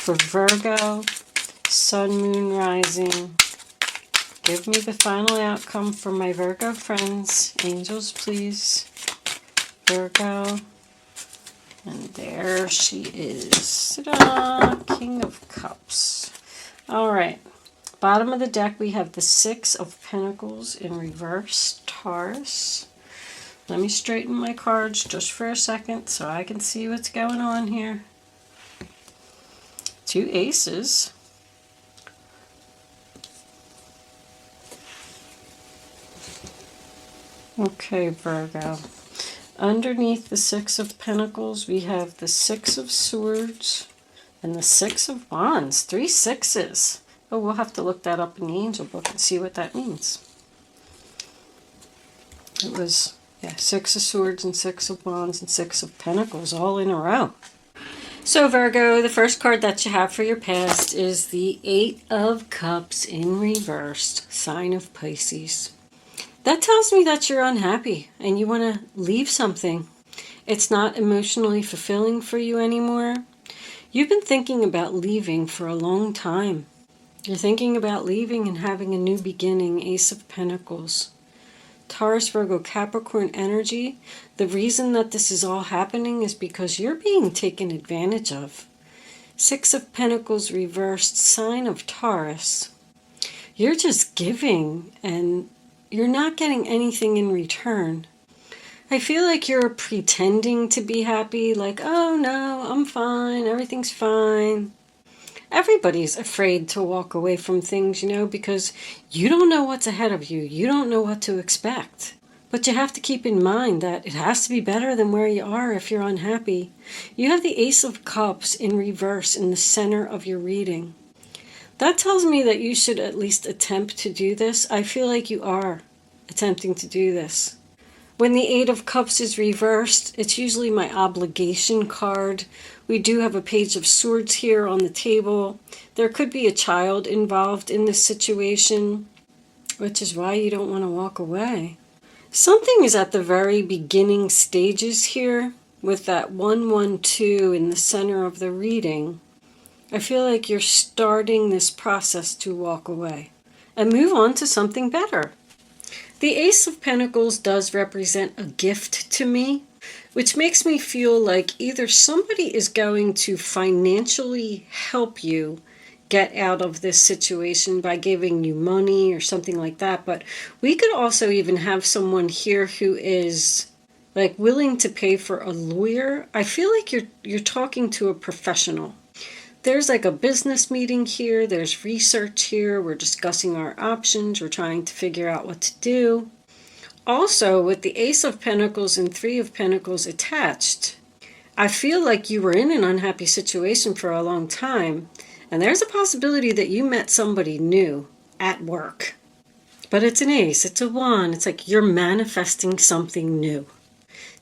for Virgo, Sun, Moon, Rising. Give me the final outcome for my Virgo friends. Angels, please. Virgo. And there she is. Ta-da! King of Cups. All right. Bottom of the deck, we have the Six of Pentacles in reverse, Taurus. Let me straighten my cards just for a second so I can see what's going on here. Two aces. Okay, Virgo. Underneath the Six of Pentacles, we have the Six of Swords and the Six of Wands. 3 sixes. Oh, we'll have to look that up in the angel book and see what that means. It was, yeah, Six of Swords and Six of Wands and Six of Pentacles all in a row. So Virgo, the first card that you have for your past is the Eight of Cups in reversed, sign of Pisces. That tells me that you're unhappy and you want to leave something. It's not emotionally fulfilling for you anymore. You've been thinking about leaving for a long time. You're thinking about leaving and having a new beginning, Ace of Pentacles. Taurus, Virgo, Capricorn energy. The reason that this is all happening is because you're being taken advantage of. Six of Pentacles reversed, sign of Taurus. You're just giving and you're not getting anything in return. I feel like you're pretending to be happy, like, oh no, I'm fine, everything's fine. Everybody's afraid to walk away from things, because you don't know what's ahead of you. You don't know what to expect. But you have to keep in mind that it has to be better than where you are if you're unhappy. You have the Ace of Cups in reverse in the center of your reading. That tells me that you should at least attempt to do this. I feel like you are attempting to do this. When the Eight of Cups is reversed, it's usually my obligation card. We do have a Page of Swords here on the table. There could be a child involved in this situation, which is why you don't want to walk away. Something is at the very beginning stages here with that 112 in the center of the reading. I feel like you're starting this process to walk away and move on to something better. The Ace of Pentacles does represent a gift to me, which makes me feel like either somebody is going to financially help you get out of this situation by giving you money or something like that. But we could also even have someone here who is like willing to pay for a lawyer. I feel like you're talking to a professional. There's like a business meeting here. There's research here. We're discussing our options. We're trying to figure out what to do. Also, with the Ace of Pentacles and Three of Pentacles attached, I feel like you were in an unhappy situation for a long time. And there's a possibility that you met somebody new at work. But it's an ace. It's a wand. It's like you're manifesting something new.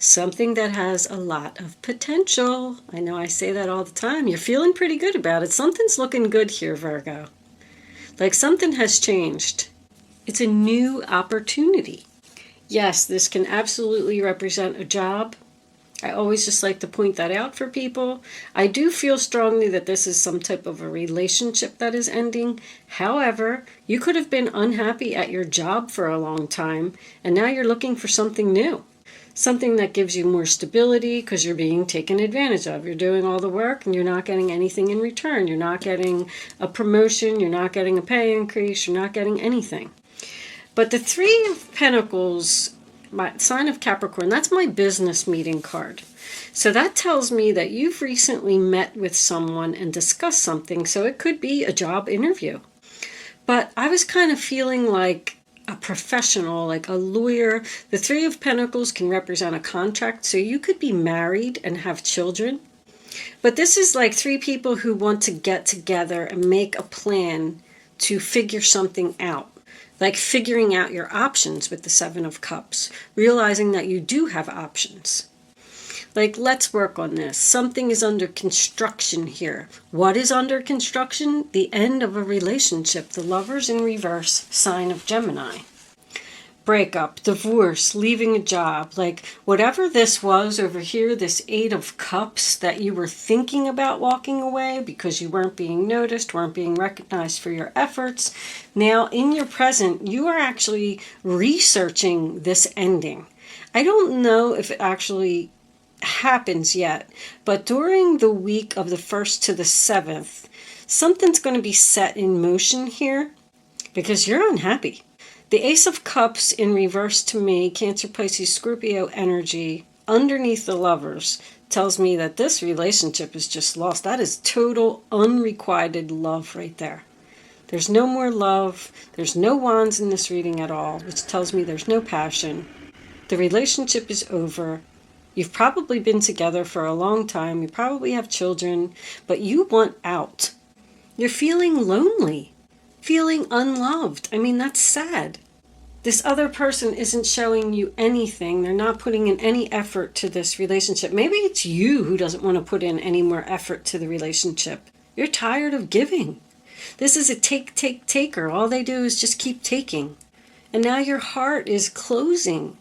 Something that has a lot of potential. I know I say that all the time. You're feeling pretty good about it. Something's looking good here, Virgo. Like something has changed. It's a new opportunity. Yes, this can absolutely represent a job. I always just like to point that out for people. I do feel strongly that this is some type of a relationship that is ending. However, you could have been unhappy at your job for a long time, and now you're looking for something new. Something that gives you more stability because you're being taken advantage of. You're doing all the work and you're not getting anything in return. You're not getting a promotion. You're not getting a pay increase. You're not getting anything. But the Three of Pentacles, my sign of Capricorn, that's my business meeting card. So that tells me that you've recently met with someone and discussed something. So it could be a job interview. But I was kind of feeling like a professional, like a lawyer. The Three of Pentacles can represent a contract. So you could be married and have children. But this is like three people who want to get together and make a plan to figure something out. Like figuring out your options with the Seven of Cups. Realizing that you do have options. Like, let's work on this. Something is under construction here. What is under construction? The end of a relationship. The Lovers in reverse, sign of Gemini. breakup, divorce, leaving a job, like whatever this was over here, this Eight of Cups that you were thinking about walking away because you weren't being noticed, weren't being recognized for your efforts. Now in your present, you are actually researching this ending. I don't know if it actually happens yet, but during the week of the 1st to the 7th, something's going to be set in motion here because you're unhappy. The Ace of Cups in reverse to me, Cancer, Pisces, Scorpio energy underneath the Lovers tells me that this relationship is just lost. That is total unrequited love right there. There's no more love. There's no wands in this reading at all, which tells me there's no passion. The relationship is over. You've probably been together for a long time. You probably have children, but you want out. You're feeling lonely, feeling unloved. I mean, that's sad. This other person isn't showing you anything. They're not putting in any effort to this relationship. Maybe it's you who doesn't want to put in any more effort to the relationship. You're tired of giving. This is a taker. All they do is just keep taking. And now your heart is closing.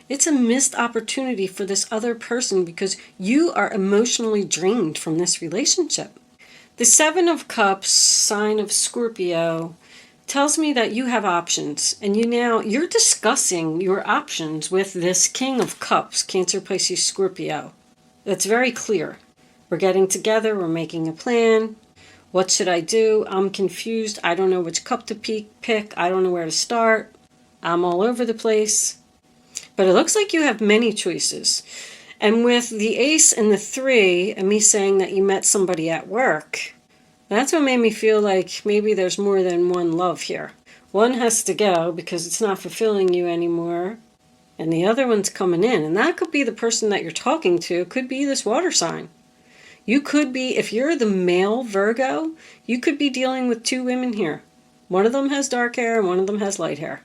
It's a missed opportunity for this other person because you are emotionally drained from this relationship. The Seven of Cups, sign of Scorpio, tells me that you have options, and you're discussing your options with this King of Cups, Cancer, Pisces, Scorpio. That's very clear. We're getting together, we're making a plan. What should I do? I'm confused. I don't know which cup to pick. I don't know where to start. I'm all over the place. But it looks like you have many choices. And with the Ace and the 3, and me saying that you met somebody at work, that's what made me feel like maybe there's more than one love here. One has to go because it's not fulfilling you anymore, and the other one's coming in. And that could be the person that you're talking to. It could be this water sign. You could be, if you're the male Virgo, you could be dealing with 2 women here. One of them has dark hair and one of them has light hair.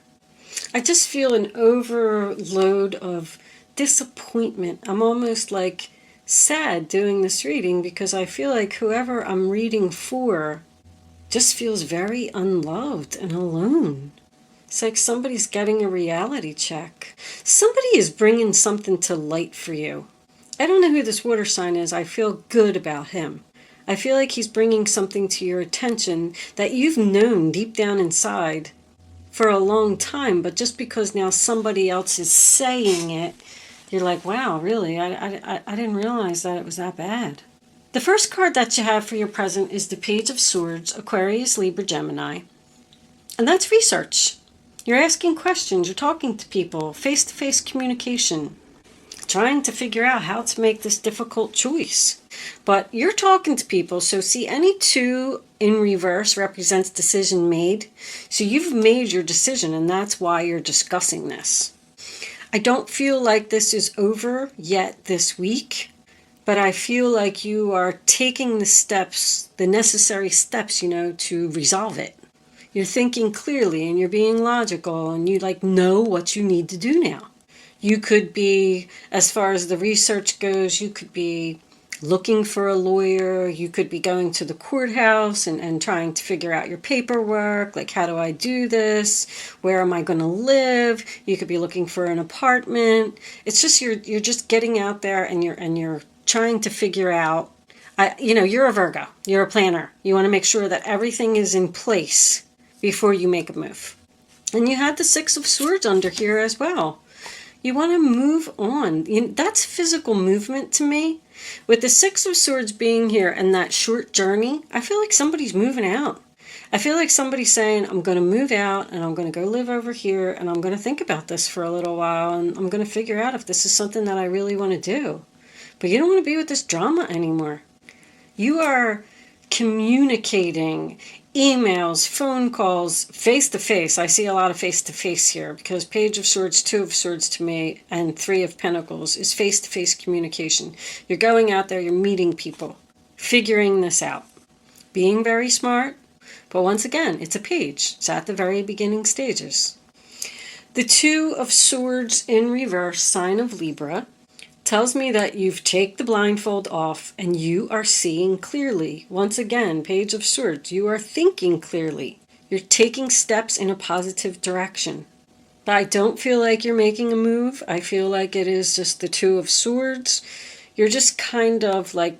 I just feel an overload of disappointment. I'm almost like sad doing this reading because I feel like whoever I'm reading for just feels very unloved and alone. It's like somebody's getting a reality check. Somebody is bringing something to light for you. I don't know who this water sign is. I feel good about him. I feel like he's bringing something to your attention that you've known deep down inside for a long time, but just because now somebody else is saying it, you're like, wow, really? I didn't realize that it was that bad. The first card that you have for your present is the Page of Swords, Aquarius, Libra, Gemini. And that's research. You're asking questions, you're talking to people, face-to-face communication, trying to figure out how to make this difficult choice. But you're talking to people, so see, any 2 in reverse represents decision made. So you've made your decision, and that's why you're discussing this. I don't feel like this is over yet this week, but I feel like you are taking the steps, the necessary steps, to resolve it. You're thinking clearly, and you're being logical, and you know what you need to do now. You could be, as far as the research goes, you could be looking for a lawyer. You could be going to the courthouse and trying to figure out your paperwork. Like, how do I do this? Where am I going to live? You could be looking for an apartment. It's just you're just getting out there and you're trying to figure out. You're a Virgo. You're a planner. You want to make sure that everything is in place before you make a move. And you had the Six of Swords under here as well. You want to move on. That's physical movement to me. With the Six of Swords being here and that short journey, I feel like somebody's moving out. I feel like somebody's saying, I'm going to move out and I'm going to go live over here and I'm going to think about this for a little while and I'm going to figure out if this is something that I really want to do. But you don't want to be with this drama anymore. You are communicating, emails, phone calls, face-to-face. I see a lot of face-to-face here because Page of Swords, 2 of Swords to me, and 3 of Pentacles is face-to-face communication. You're going out there, you're meeting people, figuring this out, being very smart. But once again, it's a page. It's at the very beginning stages. The 2 of Swords in reverse, sign of Libra, tells me that you've taken the blindfold off and you are seeing clearly. Once again, Page of Swords, you are thinking clearly. You're taking steps in a positive direction. But I don't feel like you're making a move. I feel like it is just the Two of Swords. You're just kind of like,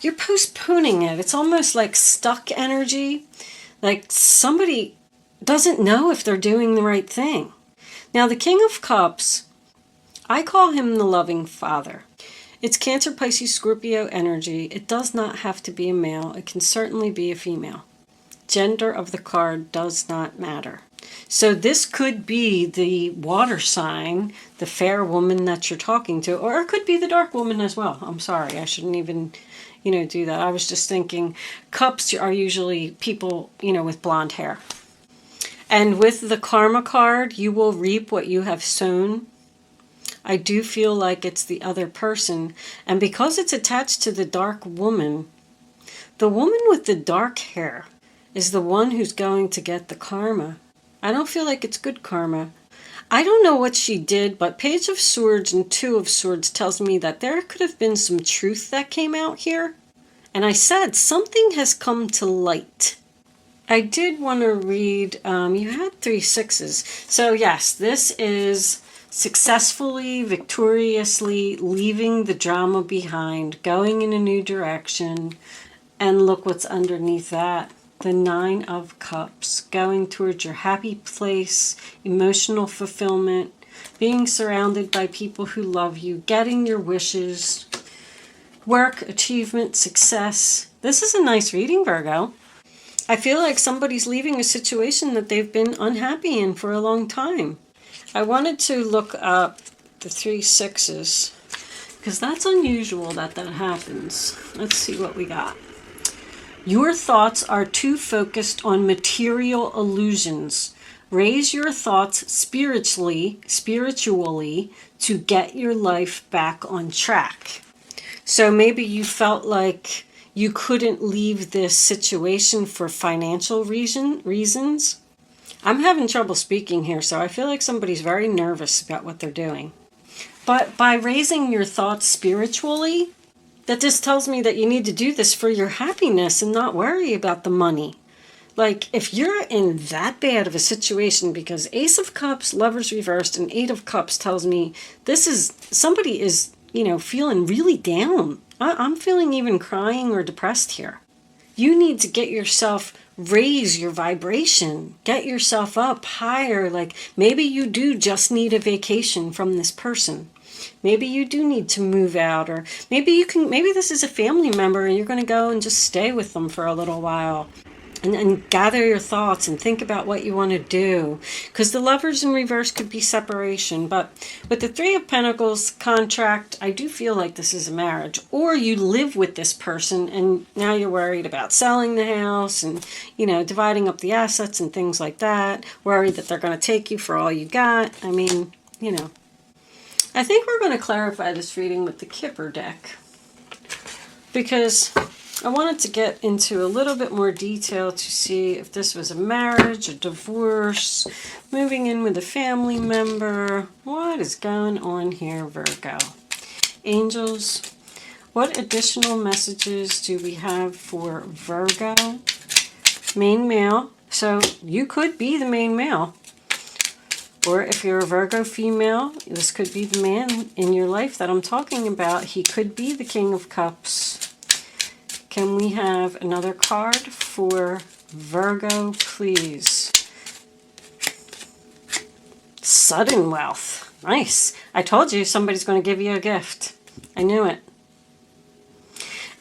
you're postponing it. It's almost like stuck energy. Like somebody doesn't know if they're doing the right thing. Now, the King of Cups, I call him the loving father. It's Cancer, Pisces, Scorpio energy. It does not have to be a male. It can certainly be a female. Gender of the card does not matter. So this could be the water sign, the fair woman that you're talking to, or it could be the dark woman as well. I'm sorry, I shouldn't even, do that. I was just thinking cups are usually people, with blonde hair. And with the karma card, you will reap what you have sown. I do feel like it's the other person. And because it's attached to the dark woman, the woman with the dark hair is the one who's going to get the karma. I don't feel like it's good karma. I don't know what she did, but Page of Swords and Two of Swords tells me that there could have been some truth that came out here. And I said, something has come to light. I did want to read, you had 3 sixes. So yes, this is successfully, victoriously leaving the drama behind, going in a new direction. And look what's underneath that. The 9 of Cups, going towards your happy place, emotional fulfillment, being surrounded by people who love you, getting your wishes, work, achievement, success. This is a nice reading, Virgo. I feel like somebody's leaving a situation that they've been unhappy in for a long time. I wanted to look up the 3 sixes because that's unusual that happens. Let's see what we got. Your thoughts are too focused on material illusions. Raise your thoughts spiritually to get your life back on track. So maybe you felt like you couldn't leave this situation for financial reasons. I'm having trouble speaking here, so I feel like somebody's very nervous about what they're doing. But by raising your thoughts spiritually, that just tells me that you need to do this for your happiness and not worry about the money. Like, if you're in that bad of a situation, because Ace of Cups, Lovers reversed, and 8 of Cups tells me somebody is, feeling really down. I'm feeling even crying or depressed here. You need to get yourself, raise your vibration, get yourself up higher. Like, maybe you do just need a vacation from this person. Maybe you do need to move out, or maybe this is a family member and you're going to go and just stay with them for a little while and gather your thoughts and think about what you want to do. Because the Lovers in reverse could be separation, but with the 3 of Pentacles contract, I do feel like this is a marriage. Or you live with this person and now you're worried about selling the house and, dividing up the assets and things like that. Worried that they're going to take you for all you got. I mean, I think we're going to clarify this reading with the Kipper deck because I wanted to get into a little bit more detail to see if this was a marriage, a divorce, moving in with a family member. What is going on here, Virgo? Angels, what additional messages do we have for Virgo? Main male. So you could be the main male. Or if you're a Virgo female, this could be the man in your life that I'm talking about. He could be the King of Cups. Can we have another card for Virgo, please? Sudden wealth. Nice. I told you somebody's going to give you a gift. I knew it.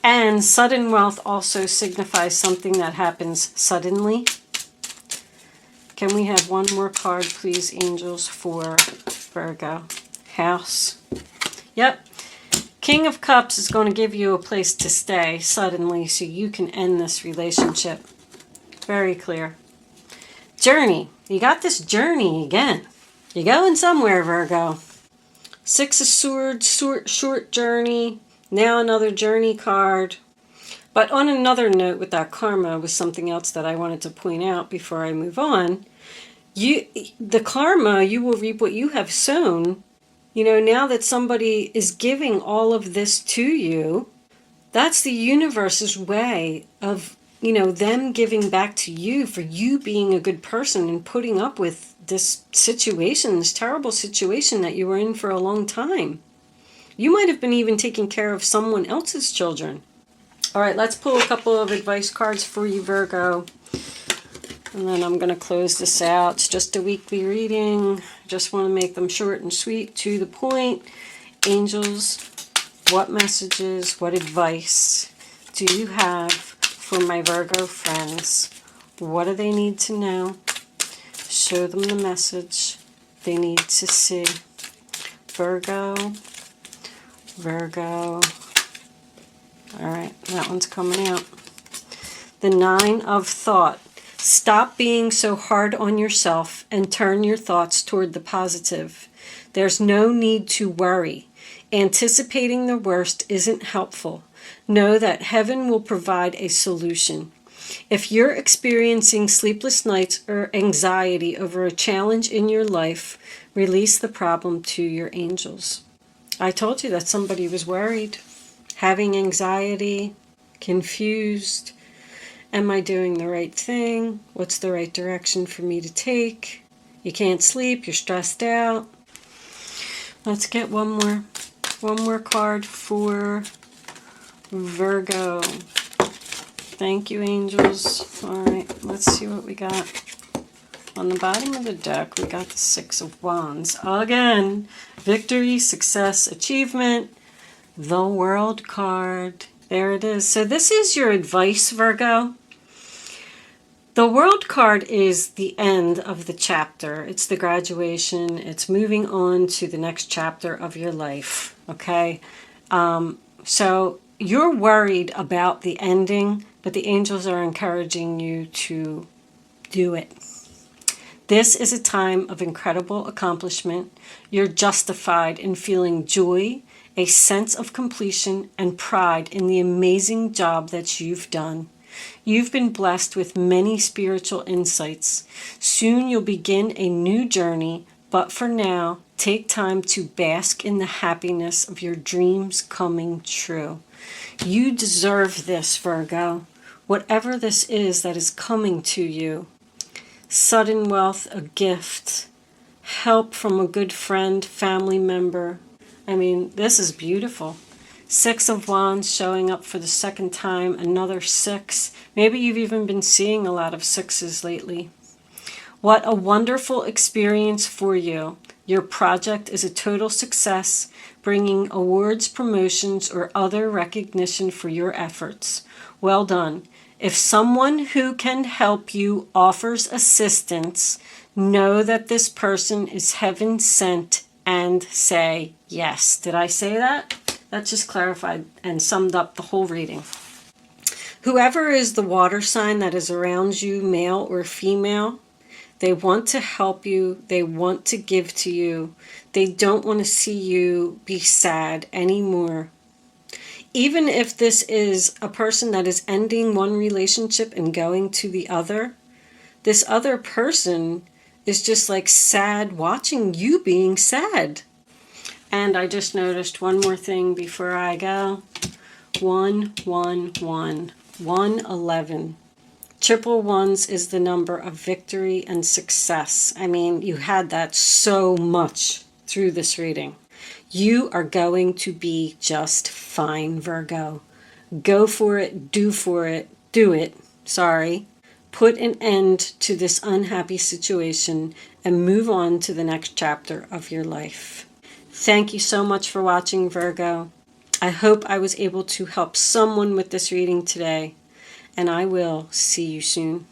And sudden wealth also signifies something that happens suddenly. Can we have one more card, please, angels, for Virgo? House. Yep. King of Cups is going to give you a place to stay suddenly so you can end this relationship. Very clear. Journey. You got this journey again. You're going somewhere, Virgo. 6 of Swords, short journey. Now another journey card. But on another note with that karma was something else that I wanted to point out before I move on. The karma, you will reap what you have sown. Now that somebody is giving all of this to you, that's the universe's way of them giving back to you for you being a good person and putting up with this situation, this terrible situation that you were in for a long time. You might have been even taking care of someone else's children. All right, let's pull a couple of advice cards for you, Virgo. And then I'm going to close this out. It's just a weekly reading. Just want to make them short and sweet, to the point. Angels, what messages, what advice do you have for my Virgo friends? What do they need to know? Show them the message they need to see. Virgo. All right, that one's coming out. The 9 of Thought. Stop being so hard on yourself and turn your thoughts toward the positive. There's no need to worry. Anticipating the worst isn't helpful. Know that heaven will provide a solution. If you're experiencing sleepless nights or anxiety over a challenge in your life, release the problem to your angels. I told you that somebody was worried, having anxiety, confused. Am I doing the right thing? What's the right direction for me to take? You can't sleep, you're stressed out. Let's get one more card for Virgo. Thank you, angels. All right, let's see what we got. On the bottom of the deck, we got the 6 of Wands. Again, victory, success, achievement, the World card. There it is. So this is your advice, Virgo. The World card is the end of the chapter. It's the graduation. It's moving on to the next chapter of your life, okay? So you're worried about the ending, but the angels are encouraging you to do it. This is a time of incredible accomplishment. You're justified in feeling joy, a sense of completion, and pride in the amazing job that you've done. You've been blessed with many spiritual insights. Soon you'll begin a new journey, but for now, take time to bask in the happiness of your dreams coming true. You deserve this, Virgo. Whatever this is that is coming to you. Sudden wealth, a gift, help from a good friend, family member. I mean, this is beautiful. 6 of Wands showing up for the second time, another 6. Maybe you've even been seeing a lot of 6s lately. What a wonderful experience for you. Your project is a total success, bringing awards, promotions, or other recognition for your efforts. Well done. If someone who can help you offers assistance, know that this person is heaven sent and say yes. Did I say that? That just clarified and summed up the whole reading. Whoever is the water sign that is around you, male or female, they want to help you. They want to give to you. They don't want to see you be sad anymore. Even if this is a person that is ending one relationship and going to the other, this other person is just like sad watching you being sad. And I just noticed one more thing before I go. 111. 111. Triple ones is the number of victory and success. I mean, you had that so much through this reading. You are going to be just fine, Virgo. Go for it, do it. Put an end to this unhappy situation and move on to the next chapter of your life. Thank you so much for watching, Virgo. I hope I was able to help someone with this reading today, and I will see you soon.